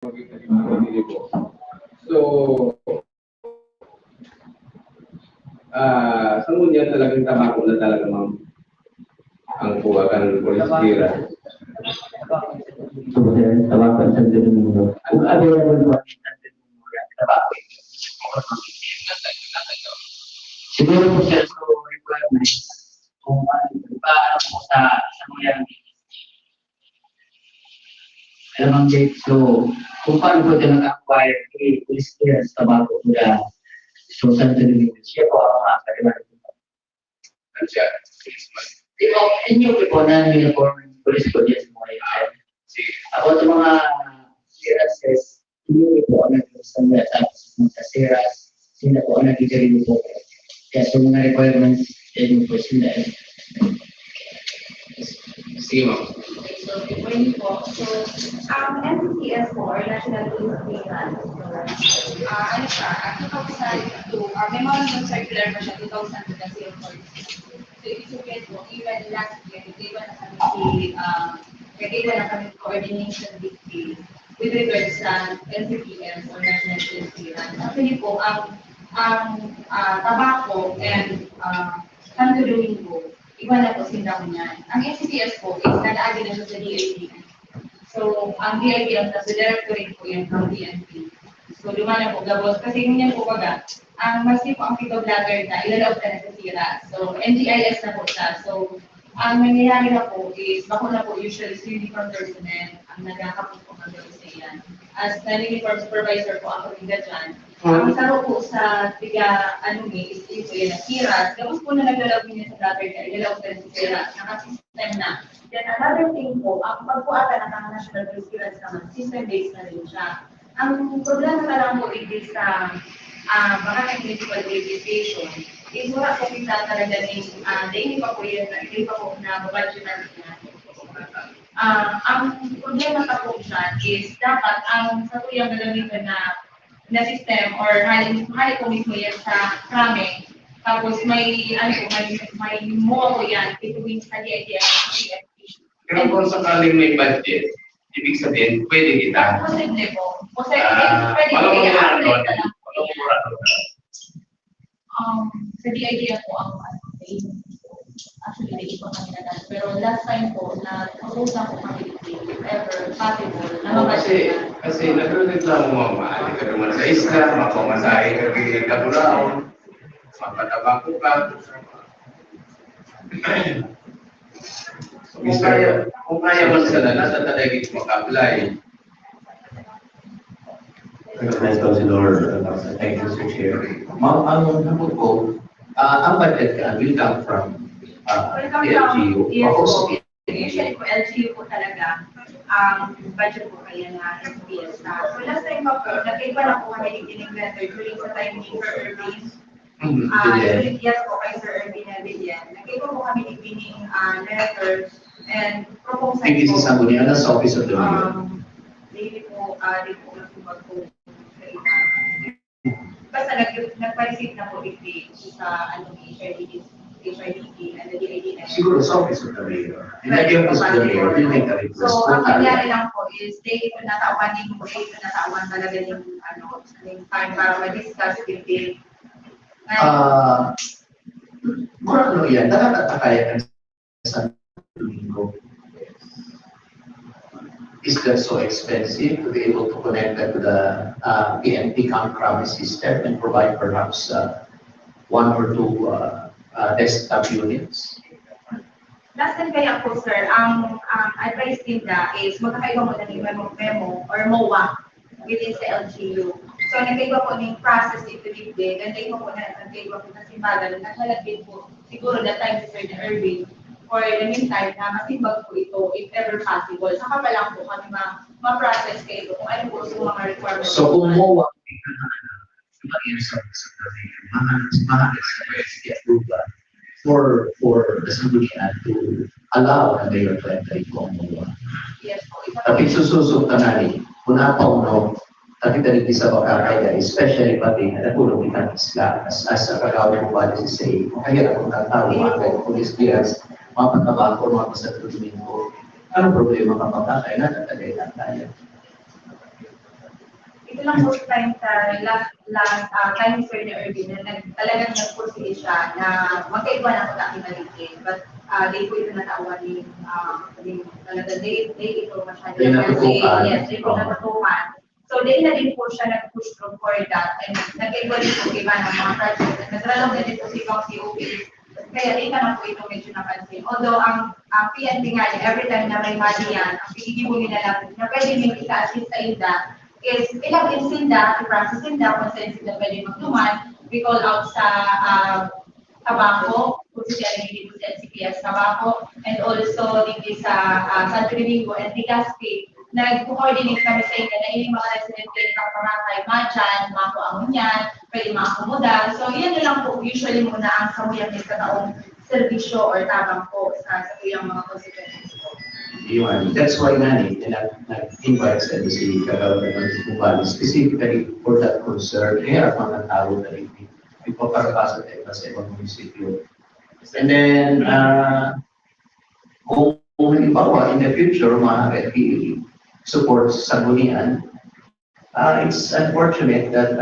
So, sa ngunyan talagang tabako na talaga, ma'am. Ang buwakan police clearance. So, tabako sa mundo. Kung available po ang tabako, siguro po siya so requirements kung paano po sa ngunyan. Alam ang Jake, so kung paano po siya nag-acquire police clearance tabako mula so saan ito nilingin siya po ang mga kalimutan. Ano siya? 6 months. Inyo po na uniform police ko dyan sa mga yan. Ako sa mga clearances, inyo po ang nag-standard tapos sa CERAS, sila po ang nag-i-review po. Kaya sa mga requirements, inyo po sila. Sige, ma'am. So, before you po, so, NCCS po, or National Police Clearance, ano siya, 2002, memorandum circular pa siya, 2002 na siya for. So, ibig sabihin po, even last year, nag-iba na kami coordination detail with regards sa NCCS or National Police Clearance. Actually po, ang tabako and Santo Domingo, iba na po sindaw niyan. Ang NCCS po is nag-aagi na siya sa DID. So, ang DID ang sa directorate po yan from DNP. So, lumana po gabos. Kasi ganyan po baga, ang masti po ang pito vlogger na ilalaw na sa sira. So, NGIS na po siya. So, ang nangyayari na po is, bako na po usually sa uniform personnel ang nagkakapos po ng gawin sa iyan. As na uniform supervisor po ako tingga dyan. Ang saro po sa tiga, is ito yan, sira. Gabos po na naglalaw niya sa vlogger na ilalaw na sa sira. Naka-system na. Then another thing po, ang pagpuata ng mga national police clearance naman, system-based na rin siya. Ang problema na lang po is sa baka ng municipal registration, is wala po kita talaga ng daily pa po yun, daily pa po na budget natin. Ang problema pa po siya is dapat ang sa tuyang nalamitan na system or hali po mismo yan sa krame. Tapos may mo po yan, ituwing sa DID. Pero kung sakaling may budget, ibig sabihin, pwede kita. Posible po. Pwede i-upgrade ka lang. Sa DID po ang actually hindi po kami na dahil. Pero last time po, na-proposal po kami if ever possible. Kasi nagreklamo mama, hindi ka naman sa isla, mapamasahe ka rin ka Bulao, mapatabako ka. Kung kaya mo sila na, tatagay ito maka-apply. Recognized Councilor, thank you, Mr. Chair. Ma'am, ang napot ko, ang budget will come from the LGU. Usually po, LGU po talaga ang budget po kaya na SPS. So last time po, nag-iba na po kami ng letter during sa time ni Sir Irvin. Yes po kay Sir Irvin na Villan. Nag-iba po kami ng letter and proposal po. This is somebody else office of the mayor. Daily po, nagtubag po sa iba. Basta nagpa-receive na po sa HRDT and the DID. Siguro sa office of the mayor. And the office of the mayor will make a request. So, ang nangyari lang po is, daily po natawan talaga yung time para ma-discuss with the kung ano yan, nakakatakaya sa Domingo. Is that so expensive to be able to connect that to the PNP Camp system and provide perhaps 1 or 2 desktop units? Last time kaya po, sir, ang advice nila is magkakaiba mo na ng memo or MOA within sa LGU. So, nagkaiba po ng process ito din, nagkaiba po na simbagan, naglalagay po siguro that time si Sir Irving for the meantime na masimbag po ito if ever possible. Saka pa lang po kami ma-process kayo kung ano po yung mga requirements. So, kung MOA, for the Sanggunian to allow na mayor to enter ito ang MOA. Yes po. Tapi sususok tanali, kuna pa uno, tapi tadi bisa makakaya, especially pati na natulog kita isla, as a kagawin mo ba si say, kaya akong tatawag mga police clearance, mga pagkabako, mga pasatuloy ko, anong problema kapag kaya na tatagay na tayo? ito lang po time sa time Sir ni Erwin na talagang nagpursige siya na magkaiba na pagkakimaligin. But di po ito natawan yung talaga, di ito masyado. Di natutukan. Yes, di po natutukan. So, di na din po siya nag-push through for that. And nag-iba din po iba ng mga projects. Nag-along na din po si Kong COP. Kaya di naman po ito medyo napansin. Although, ang PNP nga niya, every time na may money yan, ang pinigibong nila lang na pwede may ika-assist sa INDA is ilagin sinda, i-process sinda, kung saan sila pwede magtuman, we call out sa tabako, kung siya dito sa NCPS tabako, and also dito sa Santo Domingo and Legazpi. Nag-coordinate kami sa inyo na yung mga residente ng Paracay, Machan, makuamon yan, pwede makakomoda. So, yan yun lang po usually muna ang samuyang sa taong servisyo or tabang po sa samuyang mga consequences po. Yun. That's why nag-invite sa si Kagawad ng Bubali specifically for that concern. Kaya ang mga tao na rin ipaparapasa tayo sa ibang munisipyo. And then, kung halimbawa in the future, maaari support sa Gunian, it's unfortunate that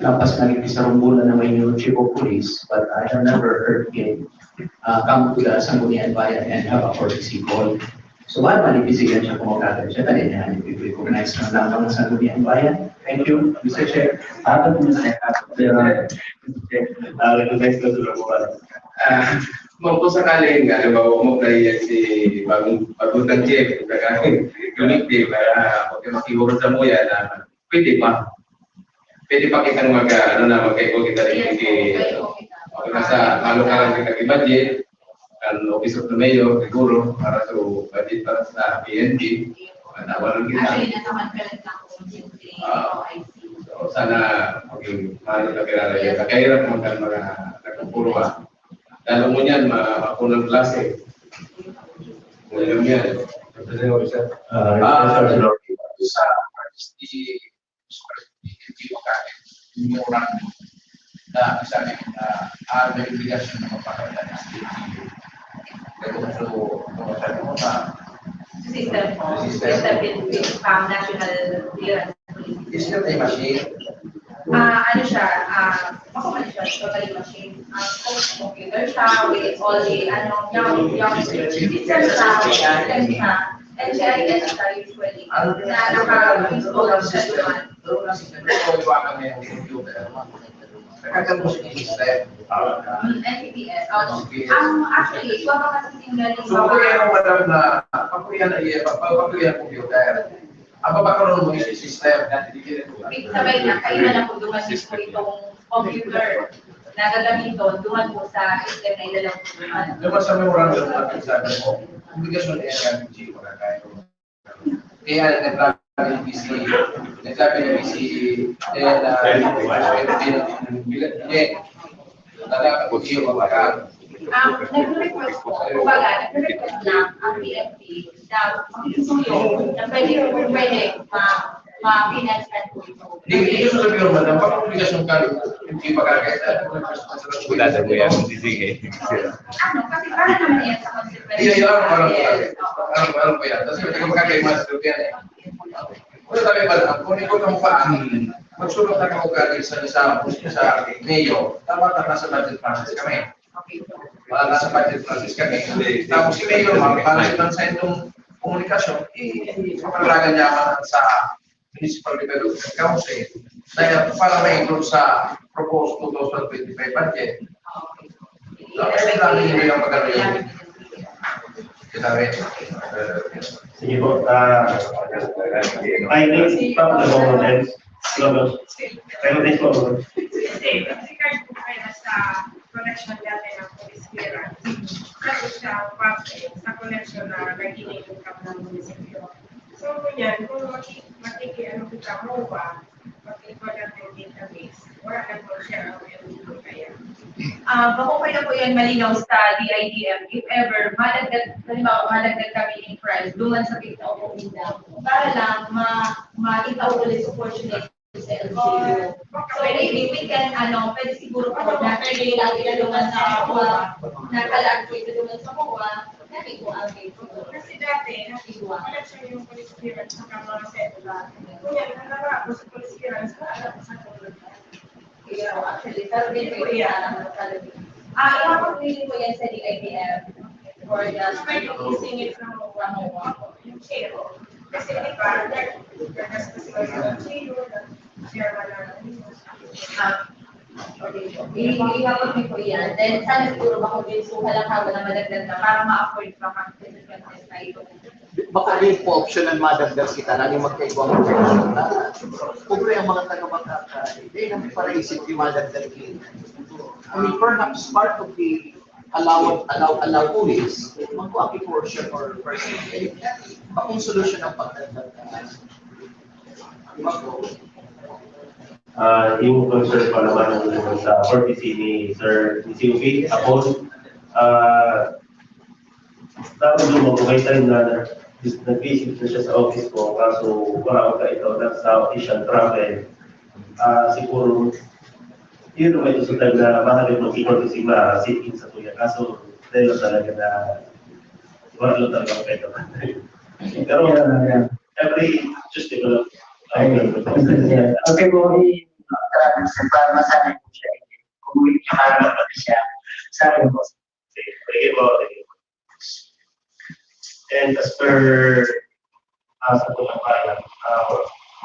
lampas na rin sa rumbulan na may new chief of police, but I have never heard him come to the Sanggunian Bayan and have a courtesy call. So, manipisigan siya kung magkakaroon siya kanina. I-recognize na lang ng Sanggunian Bayan. Thank you, Mr. Chair. Recognize ko sa labuan. Kung sakaling, halimbawa mo kaya si bagutang chief, committee, para makiwag sa mo yan, pwede pa. Pwede pa kita magkaibog kita rin sa malo ka lang kita i-budget, ang Office of the Mayor, siguro, para sa budget para sa PNP, nawalan kita. Actually, nasaman ka lang kung OIC. So, sana maging mahal na kilala yun. Kakahirap mo ka mga nagpupuro ka. Lalo mo niyan, makunang klase. Ngayon yan. Sa murang na misalnya ada obligasi ng mapakailan ng SDG. Kaya kung System po. System national clearance. is not a machine. Ano siya, totally machine. Computer siya, with all the, yung system siya, and GIS siya usually, na naka-install siya doon. Doon kasi nagpapagawa kami ng computer. Nagkakaroon siya ng system. NPPS. Actually, ito ang kasi tingnan So, kung yan ang madam na pagkuyan ng computer, ang papakaroon mo yung system na hindi sabay na, kayo na lang po dumasin po itong computer na gagamiton, duman po sa system na ilalang po duman. Diba sa memorandum na pinsabi mo, obligasyon na yan ng GP na kayo. Kaya naglabi ng PC, talaga po siya mabakal. Nag-request po, nag-request lang ang PNP na makikisuyo na pwede ma-finance po ito. Hindi ko sabi yung madam, pag obligasyon ka, hindi pagkakait. Wala na mo yan, sige. Kasi para naman yan sa consequence. Iya, alam ko yan. Kasi hindi ko makakaimas doon yan eh. Kung sabi ba, kung ikaw ng mukhaan, magsulong na kang ugali sa mayor, tama na nasa budget process kami. Wala nasa budget process kami. Tapos si mayor, para sa itong komunikasyon, papalagan niya sa Municipal Development Council na para ma-include sa proposed 2025 budget. Kaya namin hindi lang magano yun. Sige po, I think from the government, pero this po. Kasi kahit po kayo sa connection natin ng police clearance, kasi siya parte sa connection na naging income ng munisipyo. So, yan, kung makikiano kita mo ba, mag-important yung database, wala na po siya ang LDO kaya. Bako kaya po yan malinaw sa DIDM, if ever, malagdag kami in price, duman sa bigla o kumida, para lang ma-itaw ulit opportunity sa LGU. So maybe we can, pwede siguro po na pwede lagi na duman sa kuha, nakalag po ito duman sa kuha, namin po ang dito. Kasi dati, wala siya yung police clearance sa mga cedula. Kung yan, nalala ako sa police clearance, Actually, pero din po yan. Iwapag nili po yan sa DITF for the Isingit ng mga yung zero. Kasi di ba, nag-gastos ko sa zero, chairman Iwapag nili po yan. Then, sana siguro makumbinsuhan lang habang na madagdag na para ma-afford pa kang contest na ito. Baka rin po optional madagdag kita na yung magkaibang protection na kubre ang mga taga-magkakaroon. Hindi naman para isip yung madagdag din. I mean, perhaps part of the allowance magkuha portion or percentage. Bakong solusyon ang pagdagdag na. Yung concern pa naman sa courtesy ni Sir COP, ako, tapos lumang may time na nag-visit na siya sa office ko, kaso wala ko ka ito, nasa official travel. Siguro, yun naman ito sa time na mahalin mo si courtesy na sit-in sa tuya, kaso dahil lang talaga na wala lang talaga ang pwede. Pero every Tuesday ko lang. Okay po, para masanay po siya. Kung hindi niya marunong pa siya, sabi po. Sige po. And as per sa tulang bayan,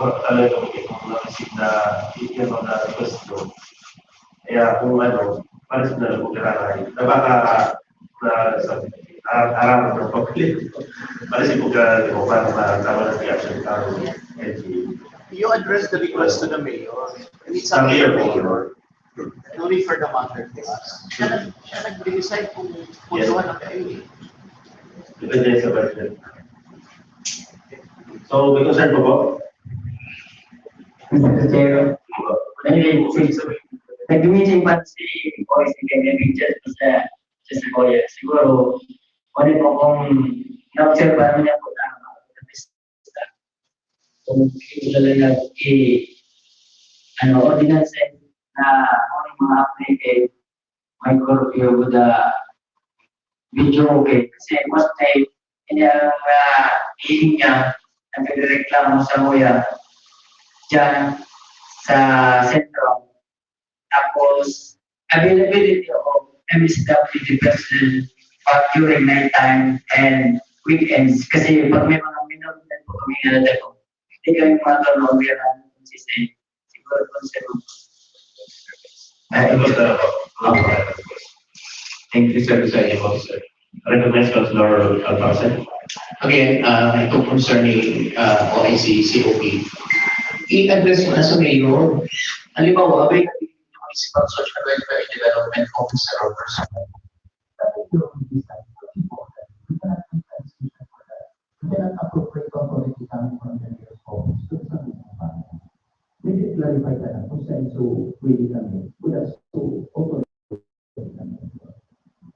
talagang itong na-receive na yung mga request ko. Kaya kung ano, pares na lang po kailangan. Na baka araw ng pagpilit. Pares po kailangan para matama ng reaction ng LG. You address the request to the mayor. And it's up to the mayor. No refer the matter to us. Siya nag-decide kung puntuhan ang kayo. Depende sa budget. So, may concern po po? Mr. Chair, nag-meeting pa si Boyce kay just sa Kuya. Siguro, pwede po kung na-observe niya po na kung talaga ordinance na mga applicate may review with the video okay. Kasi most time, hindi ang hearing niya, nagreklamo sa Kuya dyan sa sentro. Tapos, availability of MSWD personnel during night time and weekends. Kasi pag may mga minute po kami nalala ko, hindi kami matulog yan consistent. Siguro concern. Thank you, Sir Presiding Officer. Recognize Councilor Alpacen. Again, ito concerning OIC, COP. I-address mo na sa mayor. Halimbawa, may municipal social welfare and development officer or personnel. May clarify ka na kung saan so pwede kami. Kudas to authority.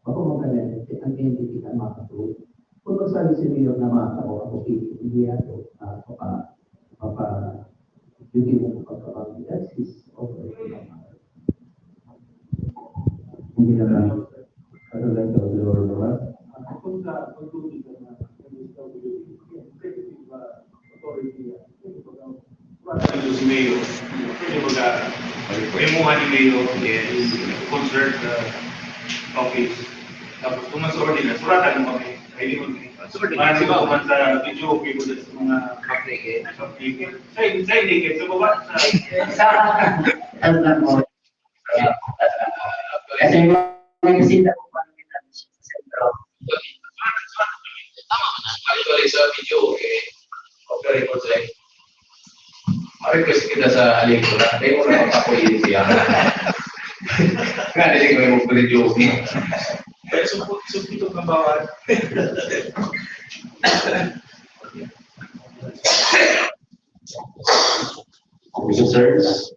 Ako magkala, ang entity ka makatulog. Kung magsabi si Mayor na makakawa, ako hindi ato, duty mo kapag that's his operation. Hindi na lang. Ano lang ito, Lord naman? Kung sa pag-duty ka na, executive authority, Ito si Mayo, yung mukha ni Mayo is concerned office. Tapos kung mas ordinance, suratan mo kami. Pwede mo kami. Mahal ba kung sa video okay mo sa mga applicant? Sa indicate, sa baba? Ano lang mo? Kasi may bisita po pa namin sa sentro. Tama mo na. Actually, sa video, okay, record like, ma-request kita sa alin ko na, may mo na magpapulitin siya. Nga, hindi ko yung video. Pero supito kang bawal. Officers.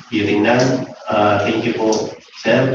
Hearing none. Thank you po, Sir.